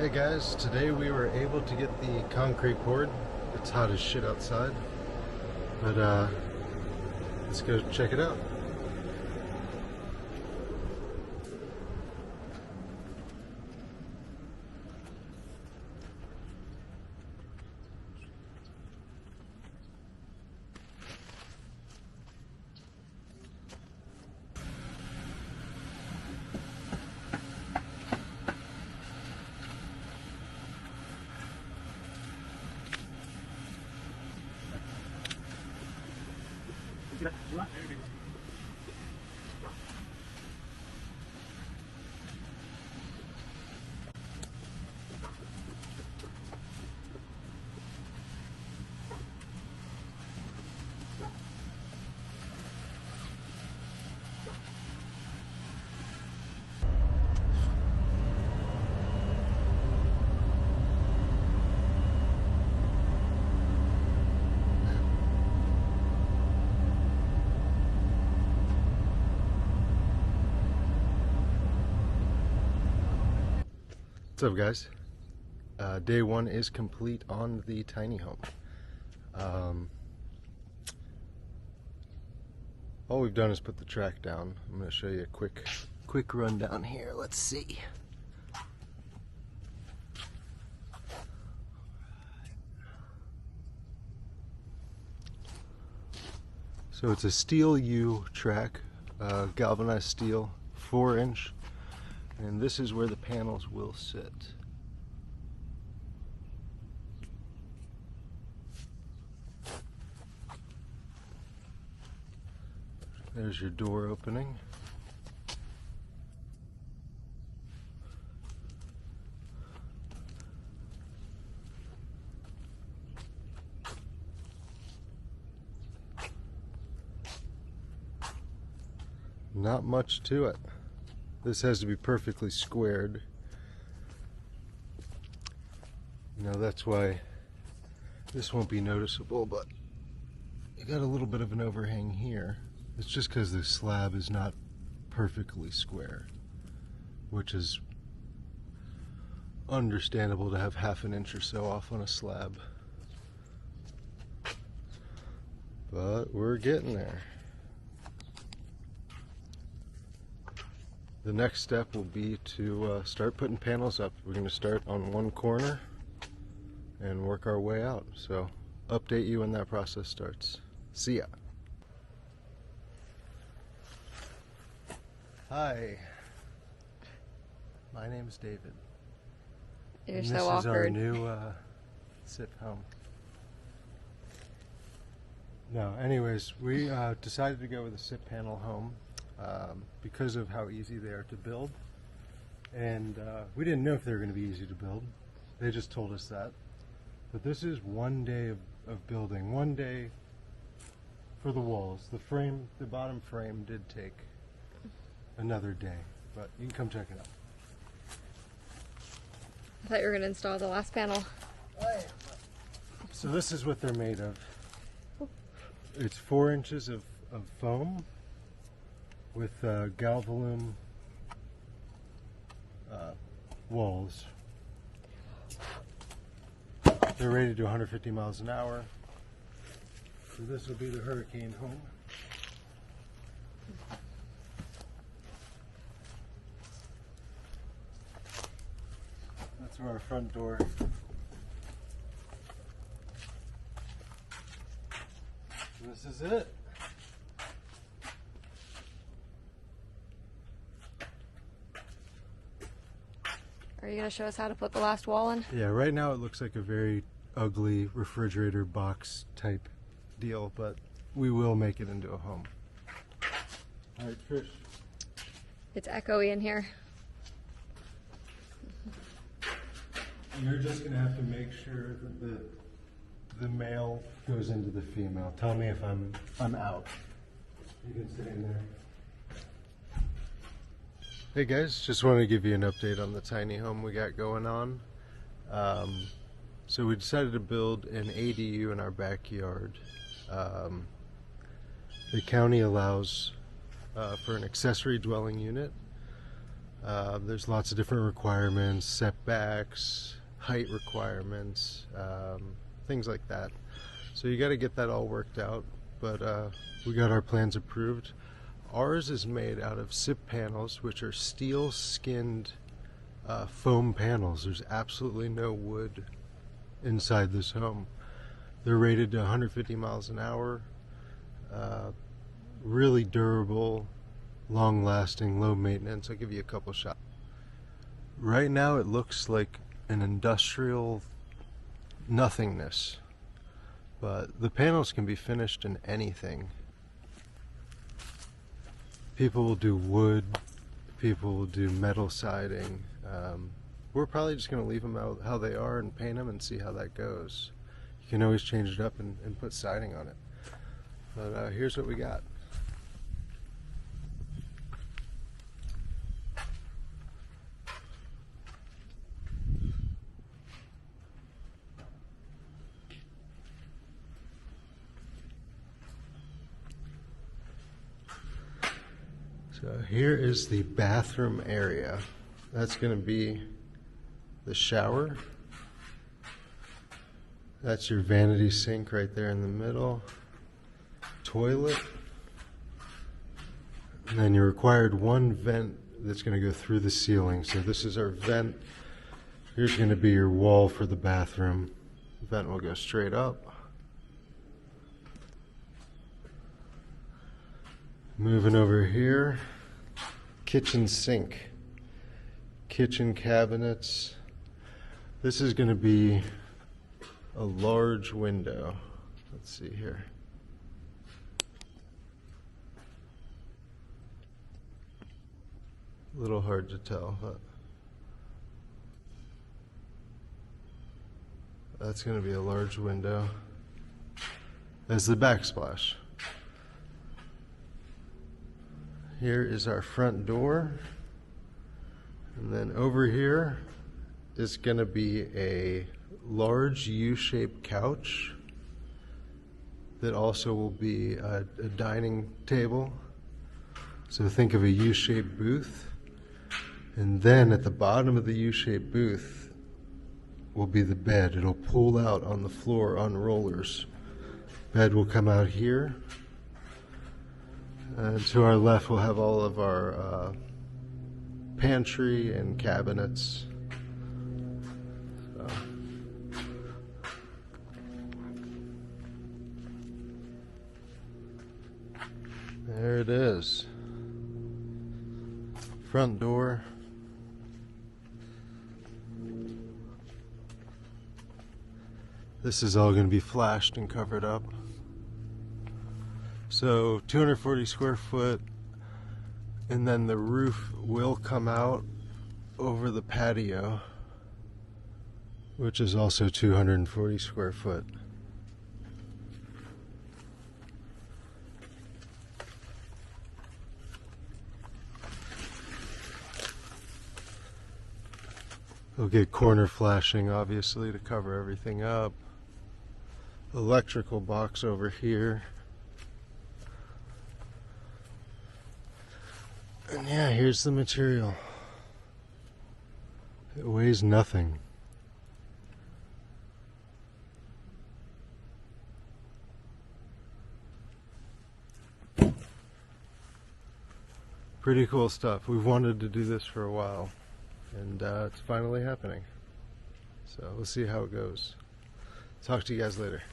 Hey guys, today we were able to get the concrete poured. It's hot as shit outside, but let's go check it out. What's up guys? Day one is complete on the tiny home. All we've done is put the track down. I'm going to show you a quick rundown here. Let's see. So it's a steel U track, galvanized steel, 4-inch. And this is where the panels will sit. There's your door opening. Not much to it. This has to be perfectly squared. You know, that's why this won't be noticeable, but you got a little bit of an overhang here. It's just because the slab is not perfectly square, which is understandable to have half an inch or so off on a slab. But we're getting there. The next step will be to start putting panels up. We're going to start on one corner and work our way out. So, update you when that process starts. See ya. Hi, my name is David. You're and so this awkward. This is our new sit home. No, anyways, we decided to go with a sit panel home. Because of how easy they are to build, and we didn't know if they were going to be easy to build. They just told us that. But this is one day of building, one day for the walls. The bottom frame did take another day, but you can come check it out. I thought you were going to install the last panel. So this is what they're made of. It's 4 inches of foam with galvalume walls. They're rated to 150 miles an hour. So this will be the hurricane home. That's where our front door. This is it. Are you going to show us how to put the last wall in? Yeah, right now it looks like a very ugly refrigerator box type deal, but we will make it into a home. Alright, Trish. It's echoey in here. You're just going to have to make sure that the male goes into the female. Tell me if I'm out. You can sit in there. Hey guys, just wanted to give you an update on the tiny home we got going on. So we decided to build an ADU in our backyard. The county allows for an accessory dwelling unit There's lots of different requirements, setbacks, height requirements, things like that. So you got to get that all worked out, but we got our plans approved. Ours is made out of SIP panels, which are steel skinned foam panels. There's absolutely no wood inside this home. They're rated to 150 miles an hour, really durable, long lasting, low maintenance. I'll give you a couple shots. Right now it looks like an industrial nothingness, but the panels can be finished in anything. People will do wood, people will do metal siding. We're probably just going to leave them out how they are and paint them and see how that goes. You can always change it up and put siding on it. But here's what we got. So here is the bathroom area. That's going to be the shower. That's your vanity sink right there in the middle. Toilet. And then you're required one vent that's going to go through the ceiling. So this is our vent. Here's going to be your wall for the bathroom. The vent will go straight up. Moving over here, kitchen sink, kitchen cabinets. This is going to be a large window. Let's see here. A little hard to tell, but that's going to be a large window. There's the backsplash. Here is our front door, and then over here is going to be a large U-shaped couch that also will be a dining table. So think of a U-shaped booth, and then at the bottom of the U-shaped booth will be the bed. It'll pull out on the floor on rollers. Bed will come out here. And to our left, we'll have all of our pantry and cabinets. So. There it is. Front door. This is all going to be flashed and covered up. So 240 square foot, and then the roof will come out over the patio, which is also 240 square foot. We'll get corner flashing, obviously, to cover everything up. Electrical box over here. And yeah, here's the material. It weighs nothing. Pretty cool stuff. We've wanted to do this for a while, and it's finally happening. So we'll see how it goes. Talk to you guys later.